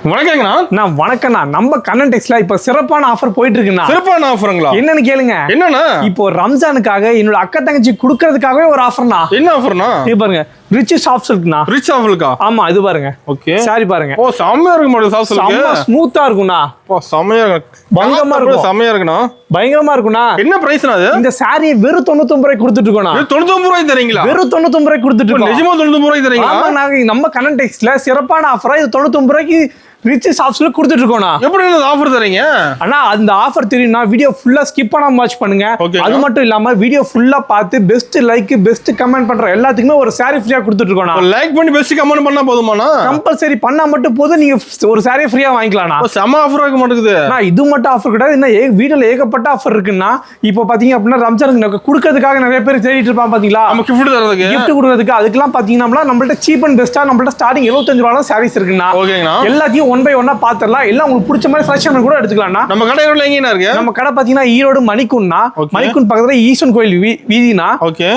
வணக்கங்கண்ணா. நான் வணக்கண்ணா. நம்ம கண்ணன் டெக்ஸ்ல இப்ப சிறப்பான ஆஃபர் போயிட்டு இருக்குண்ணா. சிறப்பான ஆஃபருங்களா? என்னன்னு கேளுங்க. என்னண்ணா? இப்போ ரம்ஜானுக்காக என்னோட அக்கா தங்கச்சி குடுக்கறதுக்காகவே ஒரு ஆஃபர்ண்ணா. என்ன ஆஃபர்ண்ணா? இது பாருங்க, rich soft சில்க்ண்ணா. Rich soft Chilika? ஆமா, இது பாருங்க. ஓகே, சாரி பாருங்க. ஓ செமையா இருக்கு மாடல் சாஃப்ட் சில்க். செம்ம ஸ்மூத்தா இருக்கும்ண்ணா. ஓ செமையா இருக்கு, பயங்கரமா இருக்கும். செமையா இருக்குண்ணா. பயங்கரமா இருக்கும்ண்ணா. என்ன பிரைஸ்ண்ணா அது? இந்த சாரியை வெறும் 99 ரூபாய்க்கு கொடுத்துட்டு இருக்கோம்ண்ணா. 99 ரூபாய்க்கு தரீங்களா? வெறும் 99 ரூபாய்க்கு கொடுத்துட்டு இருக்கோம். நிஜமா 99 ரூபாய்க்கு தரீங்களா? ஆமா, நாங்க நம்ம கண்ணன் டெக்ஸ்ல சிறப்பான ஆஃபரா இது 99 ரூபாய்க்கு ரிச் சாஃப்ட் சில்க் கொடுத்துட்டு இருக்கோம்ண்ணா. எப்படி ஆஃபர் தரீங்க அண்ணா? அந்த ஆஃபர் தெரியும்னா வீடியோ ஃபுல்லா ஸ்கிப் பண்ணாம வாட்ச் பண்ணுங்க. அது மட்டும் இல்லாம வீடியோ ஃபுல்லா பார்த்து பெஸ்ட் லைக் பெஸ்ட் கமெண்ட் பண்ற எல்லாத்துக்குமே ஒரு சாரி ஃப்ரீயா கொடுத்துட்டு இருக்கோம். லைக் பண்ணி பெஸ்ட் கமெண்ட் பண்ணா போதுமாண்ணா? கம்பல்சரி பண்ணா மட்டும் போதும், நீங்க ஒரு சாரி ஃப்ரீயா வாங்கிக்கலாம்ண்ணா. செம ஆஃபர் இருக்க மாட்டேங்குது. இது மட்டும் ஆஃபர் கிடையாது, இன்னும் வீடியோல ஏகப்பட்ட ஆஃபர் இருக்குன்னா. இப்போ பாத்தீங்க அப்படின்னா ரம்ஜானுக்கு கொடுக்கறதுக்காக நிறைய பேர் தேடிட்டு இருப்பான் பாத்தீங்களா, நம்ம கிஃப்ட் தரதுக்கு, கிஃப்ட் கொடுக்கறதுக்கு. அதுக்கெல்லாம் பாத்தீங்கன்னா நம்மள்ட்ட சீப் அண்ட் பெஸ்டா நம்மள்ட்ட ஸ்டார்டிங் 75 ரூபாய் சாரீஸ் இருக்குண்ணா. ஓகேங்கண்ணா. எல்லாத்தையும் ஒன் பை ஒன்னா பாத்துறலாம். எல்லாம் உங்களுக்கு பிடிச்ச மாதிரி செலக்ஷன் கூட எடுத்துக்கலாம்ண்ணா. நம்ம கடை எங்க இருக்கு? நம்ம கடை பாத்தீங்கன்னா ஈரோடு மணிக்குன்னா. மணிக்குன் பக்கத்துல ஈஸ்வரன் கோயில் வீதினா.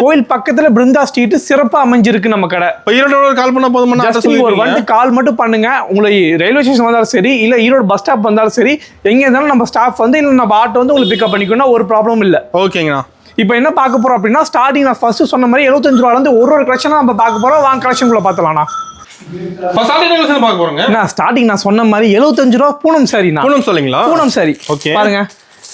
கோயில் பக்கத்துல பிருந்தா ஸ்ட்ரீட் சிறப்பா அமைஞ்சிருக்கு நம்ம கடை. ஈரோடு கால் பண்ணா போதுமா? ஒரு வந்து கால் மட்டும் பண்ணுங்க. உங்களுக்கு ரயில்வே ஸ்டேஷன் வந்தாலும் சரி, இல்ல ஈரோடு பஸ் ஸ்டாப் வந்தாலும் சரி, எங்க இருந்தாலும் நம்ம ஸ்டாஃப் வந்து இல்ல நம்ம ஆட்டோ வந்து உங்களுக்கு பிக்கப் பண்ணிக்கணும், ஒரு ப்ராப்ளம் இல்ல. ஓகேங்கண்ணா. இப்போ என்ன பார்க்க போறோம் அப்படின்னா, ஸ்டார்டிங் நான் ஃபர்ஸ்ட் சொன்ன மாதிரி 75 ரூபாயில இருந்து ஒரு கலெக்ஷனா நம்ம பார்க்க போறோம். வாங்க கலெக்ஷன்குள்ள பார்த்தலாம்ண்ணா. ஸ்டார்டிங் நான் சொன்ன மாதிரி 75 ரூபா பூனம் சாரி. பூனம் சொல்லுங்களா? பூனம் சாரி. ஓகே, பாருங்க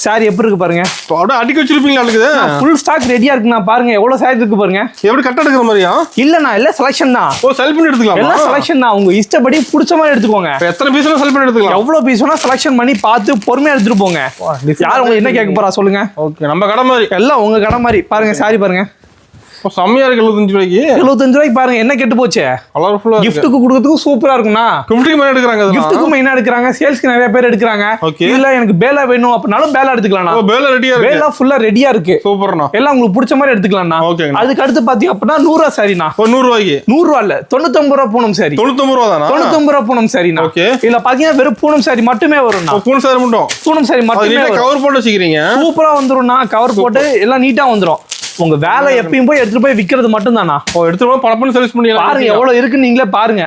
சாரி எப்படி இருக்கு பாருங்க. அப்படியே அடிக்க வச்சிருப்பீங்களா? இருக்குது ஃபுல் ஸ்டாக் ரெடியா இருக்குண்ணா. பாருங்க எவ்வளவு சாரி இருக்கு பாருங்க. எப்படி கட்ட எடுக்கிற மாதிரியா? இல்லண்ணா, எல்லாம் செலக்ஷன் தான். ஓ, செலக்ட் பண்ணி எடுத்துக்கலாம். எல்லாம் செலக்ஷன் தான், உங்க இஷ்டப்படி பிடிச்ச மாதிரி எடுத்துக்கோங்க. எத்தனை பீஸ் செலக்ட் பண்ணி எடுத்துக்கலாம்? எவ்வளவு பீஸ் வேணா செலக்ஷன் பண்ணி பார்த்து பொறுமையா எடுத்துட்டு போங்க. யார் உங்களுக்கு என்ன கேட்க போறா சொல்லுங்க. ஓகே, நம்ம கடை மாதிரி எல்லாம் உங்க கடை மாதிரி. பாருங்க சாரி பாருங்க, செம்மையா இருக்கு. 75 ரூபாய்க்கு 75 ரூபாய்க்கு பாருங்க. என்ன கெட்டு போச்சு? கலர்ஃபுல்லா கிஃப்ட்டுக்கு கொடுக்கிறதுக்கு சூப்பரா இருக்கும்னா. கிஃப்ட்டுக்கு மேல எடுக்கறாங்க. கிஃப்ட்டுக்கு மெயினா எடுக்கறாங்க. சேல்ஸ்க்கு நிறைய பேர் எடுக்கறாங்க. இல்ல எனக்கு பேலா வேணும் அப்படினாலும் பேலா எடுத்துக்கலாம்னா. ஓ, பேலா ரெடியா இருக்கு. பேலா ஃபுல்லா ரெடியா இருக்கு. சூப்பர்ண்ணா. எல்லாம் உங்களுக்கு பிடிச்ச மாதிரி எடுத்துக்கலாம்னா. ஓகேங்க. அதுக்கு அடுத்து பாத்தீங்க அப்படினா 100 ரூபாய் சாரினா. ஓ, 100 ரூபாய்க்கு? 100 ரூபாய் இல்ல, 99 ரூபாய் பூனம் சாரி. 99 ரூபாய் தானா? 99 ரூபாய் பூனம் சாரினா. ஓகே. இல்ல பாத்தீங்கன்னா வெறும் பூனம் சாரி மட்டுமே வரும்னா. பூனம் சாரி மட்டும்? பூனம் சாரி மட்டுமே. கவர் போட்டு வச்சிருக்கீங்க. சூப்பரா வந்துரும்னா. கவர் போட்டு எல்லாம் நீட்டா வந்துரும். உங்க வேலை எப்பயும் போய் எடுத்துட்டு போய் விக்கிறது மட்டும் தானா. எடுத்துட்டு போய் பணப்பன்னு சேல்ஸ் பண்ணிடலாம். பாருங்க எவ்வளவு இருக்கு நீங்களே பாருங்க.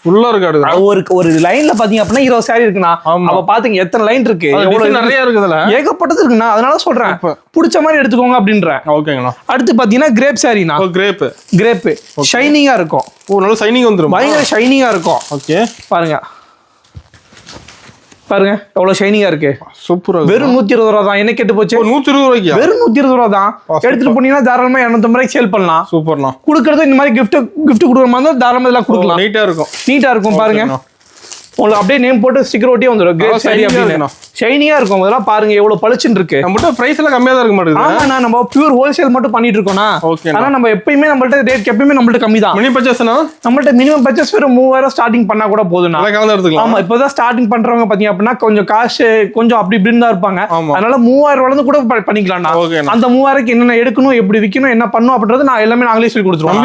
ஃபுல்லா இருக்கு. ஒரு லைன்ல பாத்தீங்க அப்படின்னா 20 சாரி இருக்குண்ணா. அப்ப பாத்துங்க எத்தனை லைன் இருக்கு, எவ்வளவு நிறைய இருக்குதுல, ஏகப்பட்டது இருக்குண்ணா. அதனால சொல்றேன் பிடிச்ச மாதிரி எடுத்துக்கோங்க அப்படின்றேன். ஓகேங்களா. அடுத்து பாத்தீங்கன்னா கிரேப் சாரினா. கிரேப் ஷைனிங்கா இருக்கும். ஓ, நல்ல ஷைனிங் வந்துரும். பயங்கர ஷைனிங்கா இருக்கும். ஓகே, பாருங்க பாருங்க எவ்வளவு ஷைனிங்கா இருக்கு. சூப்பரா. வெறும் 120 ரூபா தான். என்ன கெட்டு போச்சு? 120 ரூபாய்க்கு? வெறும் 120 ரூபா தான். எடுத்துட்டு போனீங்கன்னா தாராளமா 250 ரூபாய்க்கு சேல் பண்ணலாம். சூப்பர்ண்ணா. குடுக்கறது இந்த மாதிரி கிஃப்ட் கொடுக்குற மாதிரி தான் தாராளமா இதெல்லாம் கொடுக்கலாம். நீட்டா இருக்கும் பாருங்க. உங்களுக்கு அப்படியே நேம் போட்டு ஸ்டிக்கர் ஒட்டியே வந்துடும். கிரேப் சாரி அப்படின்னு ஷைனிங்கா இருக்கும். அதெல்லாம் பாருங்க எவ்வளவு பளிச்சுன்னு இருக்கு. நம்மகிட்ட பிரைஸ் எல்லாம் கம்மியா தான் இருக்க மாட்டேங்குது. ஆமாண்ணா, நம்ம பியூர் ஹோல்சேல் மட்டும் பண்ணிட்டு இருக்கோம்னா. ஆனா நம்ம எப்பயுமே நம்மள்ட்ட ரேட் எப்பயுமே நம்மள்ட்ட கம்மி தான். மினிமம் பர்ச்சேஸ்னா நம்மள்ட்ட மினிமம் பர்ச்சேஸ் வெறும் 3000 ஸ்டார்டிங் பண்ணா கூட போதும்னா. ஆமா, இப்பதான் ஸ்டார்டிங் பண்றவங்க பாத்தீங்க அப்படின்னா கொஞ்சம் காசு கொஞ்சம் அப்படி இப்படின்னு தான் இருப்பாங்க. அதனால 3000 ரூபாய் கூட பண்ணிக்கலாம்னா. அந்த 3000க்கு என்னென்ன எடுக்கணும், எப்படி விற்கணும், என்ன பண்ணணும் அப்படின்றது நான் எல்லாமே நாங்களே சொல்லி கொடுத்துருவோம்.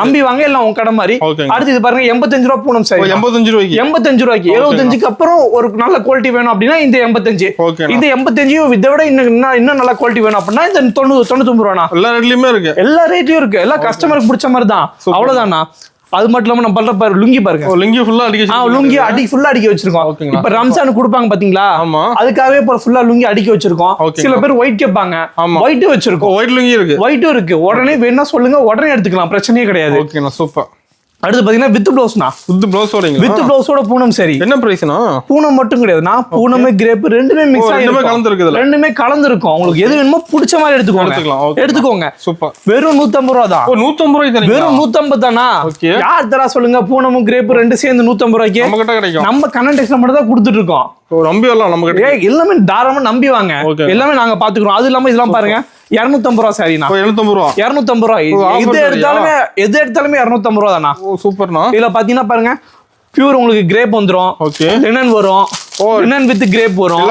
நம்பி வாங்க, எல்லாம் உங்க கடை மாதிரி. அடுத்து இது பாருங்க 85 ரூபாய் பூனம் சாரி. 85 ரூபாய்க்கு 75 அப்புறம் ஒரு நல்ல குவாலிட்டி வேணும் அப்படின்னா இந்த 85. இந்த 85 இதை விட இன்னும் நல்ல குவாலிட்டி வேணும் அப்படின்னா இந்த 99 ரூபா. எல்லா ரேட்லயுமே இருக்கு. எல்லா ரேட்லயும் இருக்கு. எல்லாம் கஸ்டமருக்கு பிடிச்ச மாதிரி தான். அவ்வளவுதானா. அது மட்டும் இல்லாம நம்ம பண்ற லுங்கி பாருங்க. லுங்கி ஃபுல்லா அடிக்க வச்சிருக்கோம். இப்ப ரம்ஜான் கொடுப்பாங்க பாத்தீங்களா, அதுக்காகவே ஃபுல்லா லுங்கி அடிக்க வச்சிருக்கோம். சில பேர் ஒயிட் கேட்பாங்க, ஒயிட் வச்சிருக்கோம். ஒயிட் லுங்கி இருக்கு, ஒயிட்டும் இருக்கு. உடனே வேணா சொல்லுங்க, உடனே எடுத்துக்கலாம், பிரச்சனையே கிடையாது. ஓகேண்ணா, சூப்பர். அடுத்து பாத்தீங்கன்னா வித் பிளவுஸ்னா. வித் பிளவுஸோட பூனம் சரி. என்ன பிரைஸ்னா? பூனம் மட்டும் கிடையாது, நான் பூனமே கிரேப் ரெண்டுமே மிக்ஸ் ஆகி ரெண்டுமே கலந்துருக்கும். உங்களுக்கு எது வேணுமோ பிடிச்ச மாதிரி எடுத்துக்கோங்க. சூப்பர். வெறும் 150 ரூபா தான். 150 ரூபாய்? வெறும் 150 தானா? யார் தரா சொல்லுங்க? பூனமும் கிரேப் ரெண்டு சேர்ந்து 150 ரூபாய்க்கு நம்ம கண்ணன் டெக்ஸ்ல மட்டும் தான் கொடுத்துட்டு இருக்கோம். நம்பி வரலாம். நம்ம கிட்ட எல்லாமே தாராளமா நம்பி வாங்க. எல்லாமே நாங்க பாத்துக்கிறோம். அது இல்லாம இதெல்லாம் பாருங்க 250 ரூபா சாரினா. 250 ரூபா. எது எடுத்தாலுமே 250 ரூபா தானா. சூப்பர்னா. இதுல பாத்தீங்கன்னா பாருங்க பியூர் உங்களுக்கு கிரேப் வந்துரும். லினன் வரும். லினன் வித் கிரேப் வரும்.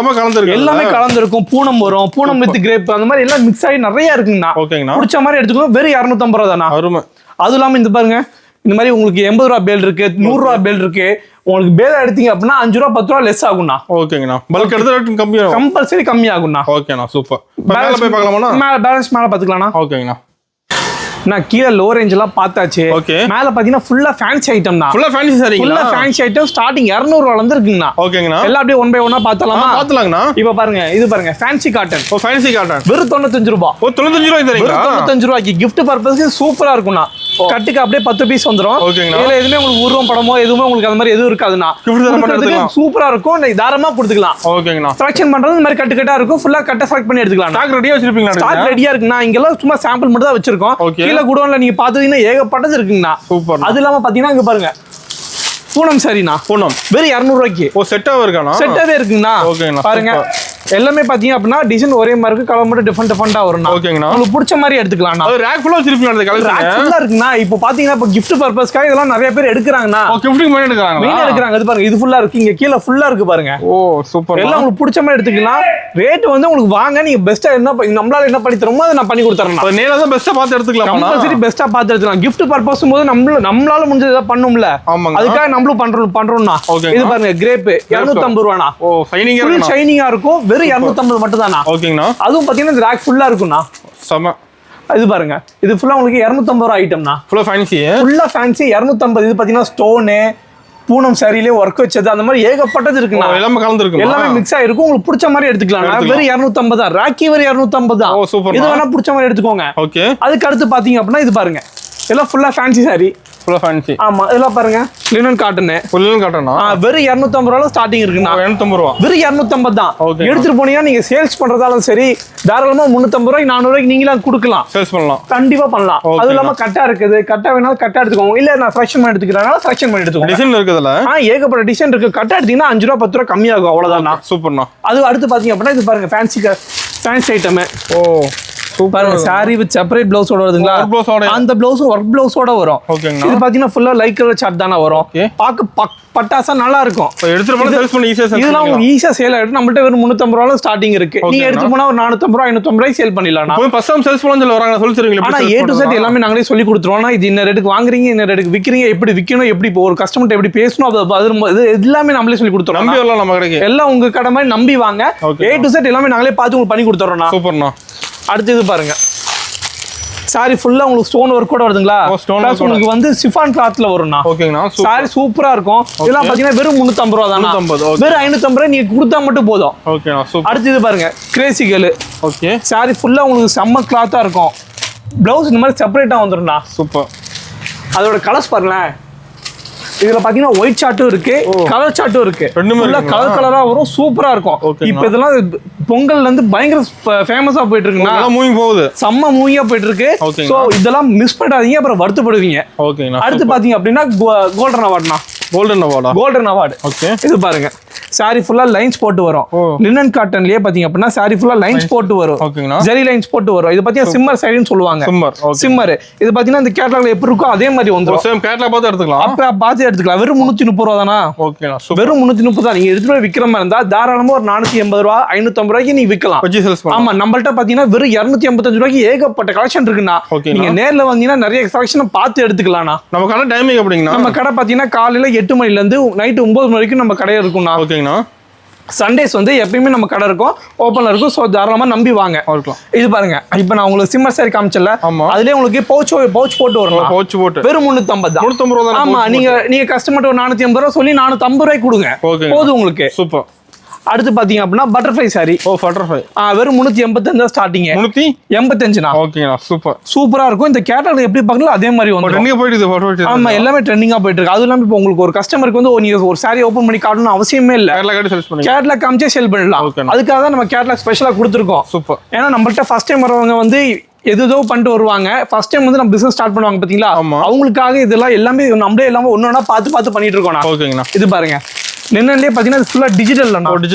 எல்லாமே கலந்துருக்கும். பூனம் வரும். பூனம் வித் கிரேப் அந்த மாதிரி எல்லாம் மிக்ஸ் ஆகி நிறைய இருக்குங்கண்ணா. பிடிச்ச மாதிரி எடுத்துக்கணும். வெறும் 250 ரூபா தானா. அது இல்லாம இந்த பாருங்க இந்த மாதிரி உங்களுக்கு 80 ரூபா பேல் இருக்கு, 100 ரூபா பேல் இருக்கு. உங்களுக்கு பேல எடுத்தீங்க அப்படின்னா 5 ரூபா 10 ரூபா லெஸ் ஆகும்னா. ஓகேங்கண்ணா. பல்க் எடுத்து ரேட் கம்மி ஆகும். கம்பல்சரி கம்மி ஆகும்னா. ஓகேண்ணா, சூப்பர். மேல போய் பார்க்கலாமா? மேல பேலன்ஸ் மேல பாத்துக்கலாம்னா. ஓகேங்கண்ணா. நான் கீழே லோ ரேஞ்ச் எல்லாம் பார்த்தாச்சு. ஓகே. மேல பாத்தீங்கன்னா ஃபுல்லா ஃபேன்சி ஐட்டம் தான். ஃபுல்லா ஃபேன்சி சாரிங்களா? ஃபுல்லா ஃபேன்சி ஐட்டம் ஸ்டார்டிங் 200 ரூபாயில இருந்து இருக்குங்கண்ணா. ஓகேங்கண்ணா. எல்லாம் அப்படியே ஒன் பை ஒன்னா பார்த்தலாமா? பார்த்தலாங்கண்ணா. இப்போ பாருங்க, இது பாருங்க ஃபேன்சி காட்டன். ஓ ஃபேன்சி காட்டன். வெறும் 95 ரூபாய். ஓ 95 ரூபாய் தரீங்களா? 95 ரூபாய்க்கு gift பர்பஸ்க்கு சூப்பரா இருக்கும்ண்ணா. கட்டுக்கு அப்படியே 10 பீஸ் வந்துரும். ஓகேங்கண்ணா. இதுல எதுவுமே உங்களுக்கு உருவம் படமோ எதுவுமே உங்களுக்கு அந்த மாதிரி எதுவும் இருக்காதுண்ணா. சூப்பரா இருக்கும். தாராளமா கொடுத்துக்கலாம். ஓகேங்கண்ணா. செலக்ஷன் பண்றது இந்த மாதிரி கட்டு கட்டா இருக்கும். ஃபுல்லா கட்ட செலக்ட் பண்ணி எடுத்துக்கலாம். ஸ்டாக் ரெடியா வச்சிருப்பீங்களா? ஸ்டாக் ரெடியா இருக்குண்ணா. இங்கெல்லாம் சும்மா சாம்பிள் மட்டும் தான் வச்சிருக்கோம். கீழ குடோன்ல நீங்க பாத்தீங்கன்னா ஏகப்பட்டது இருக்குங்கண்ணா. சூப்பர். அது இல்லாம பாத்தீங்கன்னா இங்க பாருங்க பூனம் சரிண்ணா. பூனம் வெறும் 200 ரூபாய்க்கு. ஓ செட்டாவே இருக்கானா? செட்டாவே இருக்குங்கண்ணா. ஓகேங்கண்ணா. பாருங்க எல்லாமே பாத்தீங்க அப்படின்னா டிசைன் ஒரே மாதிரி இருக்கு. கலர் மட்டும் டிஃபரெண்டா வரும். ஓகேங்கண்ணா. உங்களுக்கு பிடிச்ச மாதிரி எடுத்துக்கலாம். அது ரேக் ஃபுல்லா வச்சிருப்பீங்க அந்த கலெக்ஷன். ரேக் ஃபுல்லா இருக்குண்ணா. இப்போ பாத்தீங்கன்னா இப்போ gift பர்பஸ்க்காக இதெல்லாம் நிறைய பேர் எடுக்கறாங்கண்ணா. ஓ கிஃப்டிங் பண்ணி எடுக்கறாங்க. மீன் எடுக்கறாங்க. இது பாருங்க, இது ஃபுல்லா இருக்கு. இங்க கீழ ஃபுல்லா இருக்கு பாருங்க. ஓ சூப்பர். எல்லாம் உங்களுக்கு பிடிச்ச மாதிரி எடுத்துக்கலாம். ரேட் வந்து உங்களுக்கு வாங்க, நீங்க பெஸ்டா என்ன நம்மளால என்ன பண்ணி தரமோ அதை நான் பண்ணி கொடுத்துறேன். அது நேரா தான் பெஸ்டா பார்த்து எடுத்துக்கலாம். கம்பல்சரி பெஸ்டா பார்த்து எடுத்துக்கலாம். gift பர்பஸ் போது நம்மளால முடிஞ்சது ஏதாவது பண்ணும்ல. அதுக்காக நம்மளும் பண்றோம்னா. இது பாருங்க கிரேப் 250 ரூபாய்னா. ஓ ஷைனிங்கா இருக்கு. ஃபுல் ஷைனிங்கா இருக்கும். வெறும் 250 மட்டும் தானா. ஓகேங்கண்ணா. அதுவும் பாத்தீங்கன்னா இந்த ரேக் ஃபுல்லா இருக்கும்ண்ணா. சம. இது பாருங்க, இது ஃபுல்லா உங்களுக்கு 250 ரூபாய் ஐட்டம்னா. ஃபுல்லா ஃபேன்சி. ஃபுல்லா ஃபேன்சி 250. இது பாத்தீங்கன்னா ஸ்டோன் பூனம் சாரியிலே ஒர்க் வச்சது அந்த மாதிரி ஏகப்பட்டது இருக்குண்ணா. எல்லாமே கலந்துருக்கு. எல்லாமே மிக்ஸ் ஆயிருக்கும். உங்களுக்கு பிடிச்ச மாதிரி எடுத்துக்கலாம். வெறும் 250 தான். ராக்கி வெறும் 250 தான். ஓ சூப்பர். இது வேணா பிடிச்ச மாதிரி எடுத்துக்கோங்க. ஓகே. அதுக்கு அடுத்து பாத்தீங்க அப்படின்னா இது பாருங்க, எல்லாம் ஃபுல்லா ஃபேன்சி சாரி. ஃபுல்லா ஃபேன்சி. ஆமா, இதெல்லாம் பாருங்க லினன் காட்டன். லினன் காட்டனா? வெறும் 250 ரூபாயில ஸ்டார்டிங் இருக்குண்ணா. 250 ரூபாய். வெறும் 250 தான். ஓகே. எடுத்துட்டு போனீங்கன்னா நீங்க சேல்ஸ் பண்றதாலும் சரி, தாராளமா 350 ரூபாய் 400 ரூபாய்க்கு நீங்களா கொடுக்கலாம். சேல்ஸ் பண்ணலாம். கண்டிப்பா பண்ணலாம். அது இல்லாம கட்டா இருக்குது. கட்டா வேணாலும் கட்டா எடுத்துக்கோங்க. இல்ல நான் செலக்ஷன் பண்ணி எடுத்துக்கிறேனால செலக்ஷன் பண்ணி எடுத்துக்கோங்க. டிசைன் இருக்குதுல. ஏகப்பட்ட டிசைன் இருக்கு. கட்டா எடுத்தீங்கன்னா 5 ரூபாய் 10 ரூபாய் கம்மியாகும். அவ்வளவுதானா. சூப்பர்ண்ணா. அது அடுத்து பாத்தீங்க அப்படின்னா இது பாருங்க ஃபேன்சி ஐட்டம். ஓ பாருங்க சாரி வித் செப்பரேட் பிளவுஸோட வருதுங்களா. அந்த பிளவுஸ் ஒர்க் பிளவுஸோட வரும். ஓகேங்கண்ணா. இது பாத்தீங்கன்னா ஃபுல்லா லைட் கலர் சார்ட் தானே வரும். பாக்க பட்டாசா நல்லா இருக்கும். எடுத்துட்டு போனா சேல்ஸ் பண்ணி ஈஸியா. இதெல்லாம் உங்களுக்கு ஈஸியா சேல் ஆயிடும். நம்மள்ட்ட வெறும் 350 ரூபாயில ஸ்டார்டிங் இருக்கு. நீங்க எடுத்து போனா ஒரு 450 ரூபாய் 550 ரூபாய் சேல் பண்ணிடலாம். போய் ஃபர்ஸ்ட் டைம் சேல்ஸ் பண்ணலாம் சொல்ல வராங்க. சொல்லிருக்கீங்க. ஆனா A to Z எல்லாமே நாங்களே சொல்லி கொடுத்துருவோம். இது இந்த ரேட்டுக்கு வாங்குறீங்க, இந்த ரேட்டுக்கு விக்கிறீங்க, எப்படி விக்கணும், எப்படி ஒரு கஸ்டமர்ட்ட எப்படி பேசணும், அது எல்லாமே நம்மளே சொல்லி கொடுத்துறோம். நம்பி வரலாம் நம்ம கடைக்கு. எல்லாம் உங்க கடை மாதிரி நம்பி வாங்க. A to Z எல்லாமே நாங்களே பார்த்து உங்களுக்கு பண்ணி கொடுத்துறோம். சூப்பர்ண்ணா. அடுத்து இது பாருங்க, சாரி ஃபுல்லா உங்களுக்கு ஸ்டோன் ஒர்க் கூட வருதுங்களா. பிளஸ் உங்களுக்கு வந்து சிஃபான் கிளாத்ல வரும்ண்ணா. ஓகேங்கண்ணா. சாரி சூப்பரா இருக்கும். இதெல்லாம் பாத்தீங்கன்னா வெறும் 350 ரூபாய் தானா. வெறும் 550 ரூபாய் நீங்க கொடுத்தா மட்டும் போதும். ஓகேண்ணா. சூப்பர். அடுத்து இது பாருங்க கிரேசி கேர்ள். ஓகே. சாரி ஃபுல்லா உங்களுக்கு செம்ம கிளாத்தா இருக்கும். பிளவுஸ் இந்த மாதிரி செப்பரேட்டா வந்துரும்ண்ணா. சூப்பர். அதோட கலர்ஸ் பாருங்களேன். இதுல பாத்தீங்கன்னா ஒயிட் சார்ட்டும் இருக்கு, கலர் சார்ட்டும் இருக்கு. ஃபுல்லா கலர் கலரா வரும். சூப்பரா இருக்கும். இப்போ இதெல்லாம் பொங்கல்ல இருந்து பயங்கர ஃபேமஸா போயிட்டு இருக்குங்க. மூவிங் போகுது. செம்ம மூவியா போயிட்டு இருக்கு. சோ இதெல்லாம் மிஸ் பண்ணாதீங்க, அப்புறம் வருத்தப்படுவீங்க. ஓகேண்ணா. அடுத்து பாத்தீங்க அப்படின்னா கோல்டன் அவார்ட்னா. Golden award. ஓகே. இது பாருங்க சாரி ஃபுல்லா லைன்ஸ் போட்டு வரும். லினன் காட்டன்லயே பாத்தீங்க அப்படின்னா சாரி ஃபுல்லா லைன்ஸ் போட்டு வரும். ஓகேங்களா. ஜெரி லைன்ஸ் போட்டு வரும். இது பாத்தீங்கன்னா சிம்மர் சைடுன்னு சொல்லுவாங்க. சிம்மர். இது பாத்தீங்கன்னா இந்த கேட்டலாக்ல எப்படி இருக்கோ அதே மாதிரி வந்துரும். சேம் கேட்டலாக் பார்த்து எடுத்துக்கலாம். அப்ப பார்த்து எடுத்துக்கலாம். வெறும் 330 ரூபாய் தானா. ஓகேண்ணா. வெறும் 330 தான். நீங்க எடுத்துட்டு போய் விக்கிற மாதிரி இருந்தா தாராளமா ஒரு 480 ரூபாய் 550 ரூபாய்க்கு நீங்க விக்கலாம். ஆமா, நம்மள்ட்ட பாத்தீங்கன்னா வெறும் 285 ரூபாய்க்கு ஏகப்பட்ட கலெக்ஷன் இருக்குண்ணா. நீங்க நேர்ல வந்தீங்கன்னா நிறைய கலெக்ஷன் பார்த்து எடுத்துக்கலாம். நம்ம கடை டைமிங் அப்படிங்கண்ணா. நம்ம கடை பாத்தீங்கன்னா காலையில 8 மணில இருந்து நைட் 9 மணி வரைக்கும் நம்ம கடை இருக்கும்ண்ணா. ஓகேங்கண்ணா. சண்டேஸ் வந்து எப்பயுமே நம்ம கடை இருக்கும், ஓப்பன்ல இருக்கும். ஸோ தாராளமா நம்பி வாங்க. இது பாருங்க, இப்போ நான் உங்களுக்கு சிம்மர் சாரி காமிச்சல, அதுலயே உங்களுக்கு பவுச் போட்டு வரும். பவுச் போட்டு வெறும் 350 தான். 350 ரூபாய். ஆமா, நீங்க கஸ்டமர்ட்ட ஒரு 450 ரூபாய் சொல்லி 450 ரூபாய் கொடுங்க போதும் உங்களுக்கு. சூப்பர். அடுத்து பாத்தீங்க அப்படின்னா பட்டர்ஃப்ளை சாரி. பட்டர்ஃப்ளை வெறும் 385 தான் ஸ்டார்டிங். 385. ஓகேங்களா. சூப்பரா இருக்கும். இந்த கேட்டலாக் எப்படி பார்க்கலாம் அதே மாதிரி வந்து ட்ரெண்டிங்கா போயிடுது. ஆமா, எல்லாமே ட்ரெண்டிங்கா போயிட்டு இருக்கு. அது இல்லாம இப்போ உங்களுக்கு ஒரு கஸ்டமருக்கு வந்து நீங்க ஒரு சாரி ஓபன் பண்ணி காட்டணும் அவசியமே இல்ல. கேட்டலாக் காமிச்சே சேல் பண்ணலாம். அதுக்காக தான் நம்ம கேட்டலாக் ஸ்பெஷலா கொடுத்துருக்கோம். சூப்பர். ஏன்னா நம்மள்ட்ட ஃபர்ஸ்ட் டைம் வரவங்க வந்து எதோ பண்ணிட்டு வருவாங்க. ஃபர்ஸ்ட் டைம் வந்து நம்ம பிசினஸ் ஸ்டார்ட் பண்ணுவாங்க பாத்தீங்களா, அவங்களுக்காக இதெல்லாம் எல்லாமே நம்மளே எல்லாமே ஒன்னொன்னா பார்த்து பண்ணிட்டு இருக்கோம். இது பாருங்க, நின்னலே பாத்தீங்கன்னா ஃபுல்லா டிஜிட்டல்.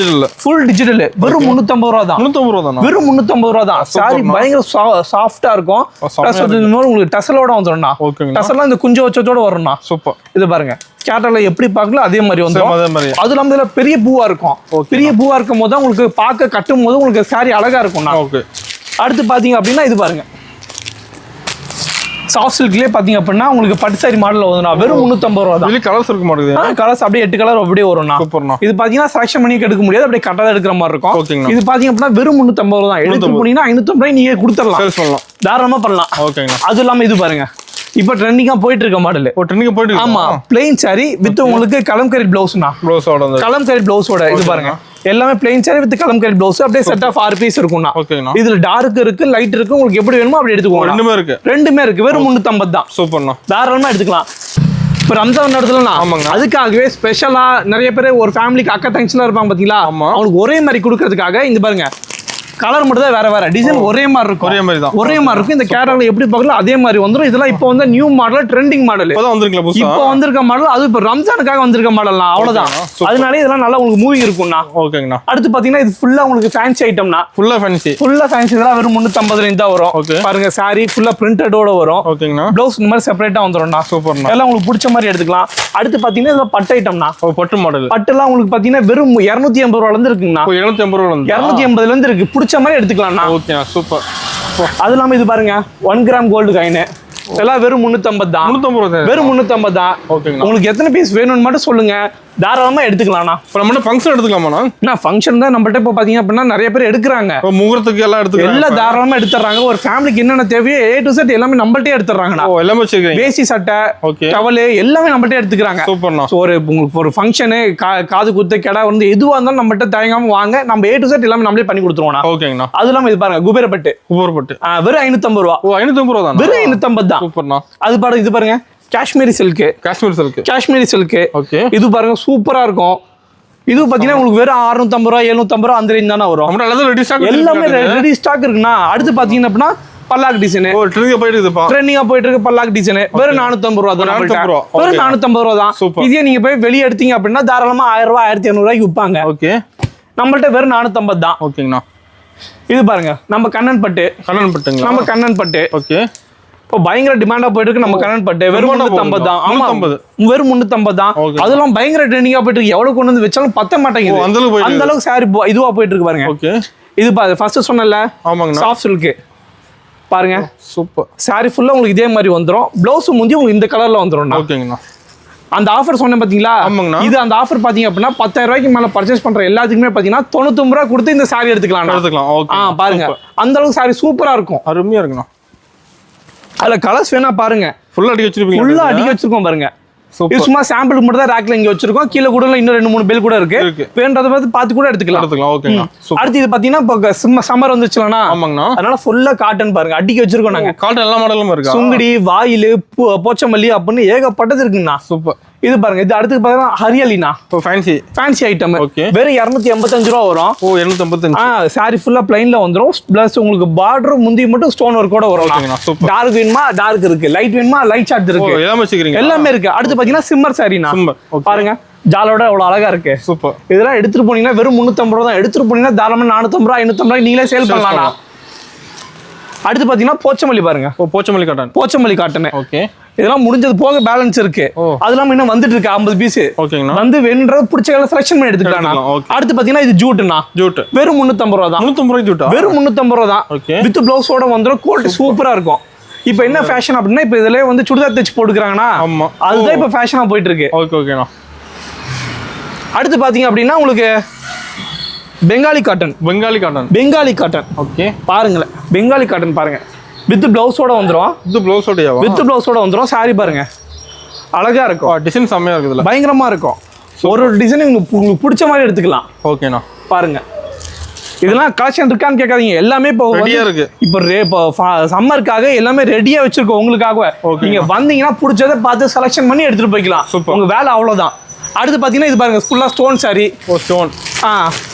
Full digital. வெறும் 350 ரூபாய் தான். வெறும் 350 ரூபாய் தான். சாரி பயங்கர சாஃப்டா இருக்கும். உங்களுக்கு டசலோட வந்துடும்ண்ணா. டசல்லாம் இந்த குஞ்ச வச்சத்தோட வரும்ண்ணா. சூப்பர். இது பாருங்க, கேட்டலாக் எப்படி பார்க்கலாம் அதே மாதிரி வந்துடும். அது இல்லாம இதுல பெரிய பூவா இருக்கும். பெரிய பூவா இருக்கும் போது உங்களுக்கு பார்க்க கட்டும் போது உங்களுக்கு சாரி அழகா இருக்கும்ண்ணா. அடுத்து பாத்தீங்க அப்படின்னா இது பாருங்க, சாஃப்ட் சில்க்லயே பாத்தீங்க அப்படின்னா உங்களுக்கு பட்டு சாரி மாடல் வருதுண்ணா. வெறும் 350 ரூபாய் தான். கலர்ஸ் இருக்க மாட்டேங்குது. கலர்ஸ் அப்படியே 8 கலர் அப்படியே வரும்ண்ணா. இது பாத்தீங்கன்னா செலக்ஷன் பண்ணி எடுக்க முடியாது, அப்படியே கட்டா எடுக்கிற மாதிரி இருக்கும். இது பாத்தீங்க அப்படின்னா வெறும் 350 ரூபாய் தான். எடுத்து போனீங்கன்னா 550 ரூபாய் நீங்க கொடுத்துடலாம். தாராளமா பண்ணலாம். ஓகேங்க. அது இல்லாம இது பாருங்க, இப்போ ட்ரெண்டிங்கா போயிட்டு இருக்க மாடல். ட்ரெண்டிங்கா போயிட்டு இருக்கு. ஆமா, பிளைன் சாரி வித் உங்களுக்கு கலம்கரி பிளவுஸ்னா. ப்ளவுஸோட கலம்கரி பிளவுஸோட இது பாருங்க, எல்லாமே plain sorry with kalamkari blouse. அப்படியே செட் ஆஃப் 6 பீஸ் இருக்கும்னா. ஓகேங்க. இதுல டார்க் இருக்கு, லைட் இருக்கு, உங்களுக்கு எப்படி வேணுமோ அப்படி எடுத்துக்கோங்க. ரெண்டுமே இருக்கு. வெறும் 350 தான். சூப்பர்ண்ணா. தாராளமா எடுத்துக்கலாம். இப்போ ரம்ஜான் நடத்துலனா அதுக்காகவே ஸ்பெஷலா நிறைய பேர் ஒரு ஃபேமிலிக்கு அக்கா தங்கச்சிலாம் இருப்பாங்க பாத்தீங்களா, அவங்களுக்கு ஒரே மாதிரி கொடுக்கறதுக்காக இங்க பாருங்க, கலர் மட்டும் தான் வேற வேற, டிசைன் ஒரே மாதிரி இருக்கும். ஒரே மாதிரி இருக்கும். இந்த கேட்டலாக்ல எப்படி பார்க்கல அதே மாதிரி வந்துரும். இதெல்லாம் இப்போ வந்து நியூ மாடல், ட்ரெண்டிங் மாடல். இப்போ வந்திருக்க மாடல், அது இப்போ ரம்ஜானுக்காக வந்திருக்க மாடல்லாம். அவ்வளவுதான். அதனால இதெல்லாம் நல்லா உங்களுக்கு மூவிங் இருக்கும்னா. ஓகேங்கண்ணா. அடுத்து பாத்தீங்கன்னா இது ஃபுல்லா உங்களுக்கு ஃபேன்சி ஐட்டம்னா. ஃபுல்லா ஃபேன்சி இதெல்லாம் வெறும் 350 தான் வரும். பாருங்க, சாரி ஃபுல்லா பிரிண்டடோட வரும். ஓகேங்கண்ணா. ப்ளவுஸ் இந்த மாதிரி செப்பரேட்டா வந்துரும்னா. சூப்பர்ண்ணா. எல்லாம் உங்களுக்கு பிடிச்ச மாதிரி எடுத்துக்கலாம். அடுத்து பாத்தீங்கன்னா இதெல்லாம் பட்டு ஐட்டம்னா. பட்டு மாடல். பட்டுலாம் உங்களுக்கு பாத்தீங்கன்னா வெறும் 280 ரூபாயில இருந்து இருக்குங்கண்ணா. 280 இருந்து இருக்கு. பிடிச்ச மாதிரி எடுத்துக்கலாம். Okay, super. அது இல்லாம இது பாருங்க, 1 கிராம் கோல்டு காயின். எல்லாம் வெறும் 350 தான். வெறும் 350 தான். உங்களுக்கு எத்தனை பீஸ் வேணும்னு மட்டும் சொல்லுங்க, தாராளமா எடுத்துக்கலாம்ண்ணா. இப்போ நம்ம ஃபங்க்ஷன் எடுத்துக்கலாமாண்ணா? நான் ஃபங்க்ஷன் தான் நம்மள்ட்ட இப்போ பார்த்தீங்க அப்படின்னா நிறைய பேர் எடுக்கிறாங்க. முகூர்த்தத்துக்கு எல்லாம் எடுத்துக்கலாம். எல்லாம் தாராளமா எடுத்துறாங்க. ஒரு ஃபேமிலிக்கு என்னென்ன தேவையோ A to Z எல்லாமே நம்மள்ட்டே எடுத்துறாங்கண்ணா. எல்லாமே வச்சுக்கிறீங்க. பேசி சட்டை, டவல் எல்லாமே நம்மள்ட்டே எடுத்துக்கிறாங்க. சூப்பர்ண்ணா. ஒரு உங்களுக்கு ஒரு ஃபங்க்ஷனு, காது குத்து, கடை வந்து எதுவாக இருந்தாலும் நம்மள்ட்ட தயங்காம வாங்க, நம்ம A to Z எல்லாமே நம்மளே பண்ணி கொடுத்துருவோம்ண்ணா. ஓகேங்கண்ணா. அது இல்லாமல் இது பாருங்க, குபேரப்பட்டு. வெறும் 550 ரூபா. 550 ரூபா தான். வெறும் 550 தான். சூப்பர்ண்ணா. அது பாருங்க, இது பாருங்க, காஷ்மீரி சில்க். ஓகே. இது பாருங்க, சூப்பரா இருக்கும். இது பாத்தீங்கன்னா உங்களுக்கு வெறும் 650 ரூபா 750 ரூபா அந்த ரேஞ்ச் தானே வரும். எல்லாமே ரெடி ஸ்டாக் இருக்குண்ணா. அடுத்து பாத்தீங்கன்னா அப்படின்னா பல்லாக் டிசைன். ட்ரெண்டிங்கா போயிட்டு இருக்கு பல்லாக் டிசைன். வெறும் 450 ரூபா தான். வெறும் 450 ரூபா தான். இதே நீங்க போய் வெளியே எடுத்தீங்க அப்படின்னா தாராளமா 1000 ரூபாய் 1500 ரூபாய்க்கு விற்பாங்க. ஓகே. நம்மள்ட்ட வெறும் 450 தான். ஓகேங்கண்ணா. இது பாருங்க, நம்ம கண்ணன் பட்டு. நம்ம கண்ணன் பட்டு. ஓகே. இப்போ பயங்கர டிமாண்டா போயிட்டு இருக்கு நம்ம கண்ணன் பட்டு. வெறும் 350 தான். ஆமா, வெறும் 350 தான். அதெல்லாம் பயங்கர ட்ரெண்டிங்கா போயிட்டு இருக்கு. எவ்வளவு கொண்டு வந்து வச்சாலும் பத்த மாட்டேங்குது. அந்த அளவுக்கு சாரி இதுவா போயிட்டு இருக்கு பாருங்க. ஓகே. இது பாரு, ஃபர்ஸ்ட் சொன்னல, சாஃப்ட் சில்க் பாருங்க. சூப்பர். சாரி ஃபுல்லா உங்களுக்கு இதே மாதிரி வந்துரும். ப்ளவுஸ் முந்தி உங்களுக்கு இந்த கலர்ல வந்துரும். ஓகேங்கண்ணா. அந்த ஆஃபர் சொன்னேன் பாத்தீங்களா, இது அந்த ஆஃபர் பாத்தீங்க அப்படின்னா 10,000 ரூபாய்க்கு மேல பர்ச்சேஸ் பண்ற எல்லாத்துக்குமே பாத்தீங்கன்னா 99 ரூபாய் கொடுத்து இந்த சாரி எடுத்துக்கலாம். பாருங்க, அந்த அளவுக்கு சாரி சூப்பரா இருக்கும். அருமையா இருக்குண்ணா. அதுல கலர்ஸ் வேணா பாருங்க. ஃபுல்லா அடி வச்சிருக்கோம் பாருங்க. இது சும்மா சாம்பிளுக்கு மட்டும் தான் ரேக்ல இங்க வச்சிருக்கோம். கீழ கூட இன்னும் 2-3 பேல் கூட இருக்கு. வேண்டறத பார்த்து கூட எடுத்துக்கலாம். ஓகேங்க. அடுத்து இது பாத்தீங்கன்னா இப்போ சம்மர் வந்துச்சுலனா, அதனால ஃபுல்லா காட்டன் பாருங்க அடிக்க வச்சிருக்கோம் நாங்க. காட்டன் எல்லா மாடலும் இருக்கு. சுங்குடி, வாயிலு, போச்சமல்லி அப்படின்னு ஏகப்பட்டது இருக்குங்கண்ணா. சூப்பர். இது பாருங்க, இது அடுத்து பாத்தீங்கன்னா ஹரியலினா. Fancy item. வெறும் 285 ரூபா வரும். 285. சாரி ஃபுல்லா பிளைன்ல வந்துரும். பிளஸ் உங்களுக்கு பார்டர் முந்தி மட்டும் ஸ்டோன் ஒர்க்கோட வரும். டார்க் வேணுமா டார்க் இருக்கு, லைட் வேணுமா லைட் சார்ட் இருக்கு, எல்லாமே இருக்கு. அடுத்து பாத்தீங்கன்னா சிம்மர் சாரினா பாருங்க, ஜாலோட எவ்வளவு அழகா இருக்கு. சூப்பர். இதெல்லாம் எடுத்துட்டு போனீங்கன்னா வெறும் 350 ரூபா தான். எடுத்துட்டு போனீங்கன்னா தாராளமா 450 ரூபா 550 ரூபாய் நீங்களே சேல் பண்ணலாம். அடுத்து பாத்தீங்கன்னா போச்சமல்லி பாருங்க. போச்சமல்லி காட்டன். ஓகே. இதெல்லாம் முடிஞ்சது போக பேலன்ஸ் இருக்கு. அது இல்லாம இன்னும் வந்துட்டு இருக்கு 50 பீஸ். ஓகேங்களா. வந்து வேணும்ன்றது பிடிச்ச கலர் செலக்ஷன் பண்ணி எடுத்துக்கலாம். அடுத்து பாத்தீங்கன்னா இது ஜூட்னா. வெறும் 350 ரூபா தான். 350 ரூபாய் ஜூட். வெறும் 350 ரூபா தான். வித் ப்ளவுஸோட வந்துரும். குவாலிட்டி சூப்பரா இருக்கும். இப்போ என்ன ஃபேஷன் அப்படின்னா, இப்போ இதுலயே வந்து சுடிதார் தச்சு போட்டுக்கிறாங்கன்னா, அதுதான் இப்போ ஃபேஷனா போயிட்டு இருக்கு. ஓகேண்ணா. அடுத்து பாத்தீங்க அப்படின்னா உங்களுக்கு பெங்காலி காட்டன். ஓகே. பாருங்களேன், பெங்காலி காட்டன் பாருங்க, வித் பிளவுஸோட வந்துரும். வித் பிளவுஸோட வந்துரும். சாரி பாருங்க, அழகா இருக்கும். டிசைன் செம்மையா இருக்குதுல, பயங்கரமா இருக்கும். ஒரு டிசைன் உங்களுக்கு பிடிச்ச மாதிரி எடுத்துக்கலாம். ஓகேண்ணா. பாருங்க, இதெல்லாம் கலெக்ஷன் இருக்கான்னு கேட்காதீங்க, எல்லாமே இப்போ ரெடியா இருக்கு. இப்போ சம்மருக்காக எல்லாமே ரெடியா வச்சிருக்கோம் உங்களுக்காக. நீங்க வந்தீங்கன்னா பிடிச்சதை பார்த்து செலக்ஷன் பண்ணி எடுத்துட்டு போய்க்கலாம். உங்க வேலை அவ்வளவுதான். அடுத்து பாத்தீங்கன்னா இது பாருங்க, ஃபுல்லா ஸ்டோன் சாரி.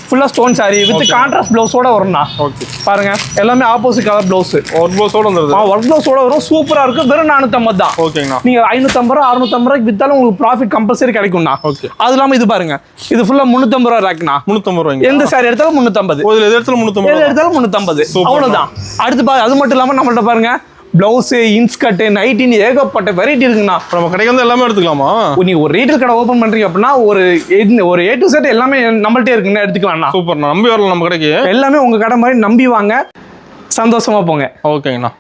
ஃபுல்லா ஸ்டோன் சாரி வித் கான்ட்ராஸ்ட் ப்ளவுஸோட வரும்ண்ணா. ஓகே. பாருங்க, எல்லாமே ஆப்போசிட் கலர் ப்ளவுஸ். ஒர்க் ப்ளவுஸோட வந்துருது. ஒர்க் ப்ளவுஸோட வரும். சூப்பரா இருக்கு. வெறும் 450 தான். ஓகேங்கண்ணா. நீங்க 550 ரூபா 650 ரூபாய்க்கு வித்தாலும் உங்களுக்கு ப்ராஃபிட் கம்பல்சரி கிடைக்கும்ண்ணா. ஓகே. அது இல்லாம இது பாருங்க, இது ஃபுல்லா 350 ரூபா ரேக்னா. 350 ரூபாய். எந்த சாரி எடுத்தாலும் 350. எது எடுத்தாலும் 350. அவ்வளவுதான். அடுத்து அது மட்டும் இல்லாம நம்மள்ட்ட பாருங்க, பிளவுஸ், இன்ஸ்கர்ட், நைட்டின் ஏகப்பட்ட வெரைட்டி இருக்குண்ணா. நம்ம கடைக்கு வந்து எல்லாமே எடுத்துக்கலாமா? நீங்க ஒரு ரீட்டைல் கடை ஓபன் பண்றீங்க அப்படின்னா ஒரு A to Z எல்லாமே நம்மள்ட்டே இருக்குன்னு எடுத்துக்கலாம். சூப்பர். நம்பி வரலாம் நம்ம கடைக்கு. எல்லாமே உங்க கடை மாதிரி நம்பி வாங்க, சந்தோஷமா போங்க. ஓகேங்கண்ணா.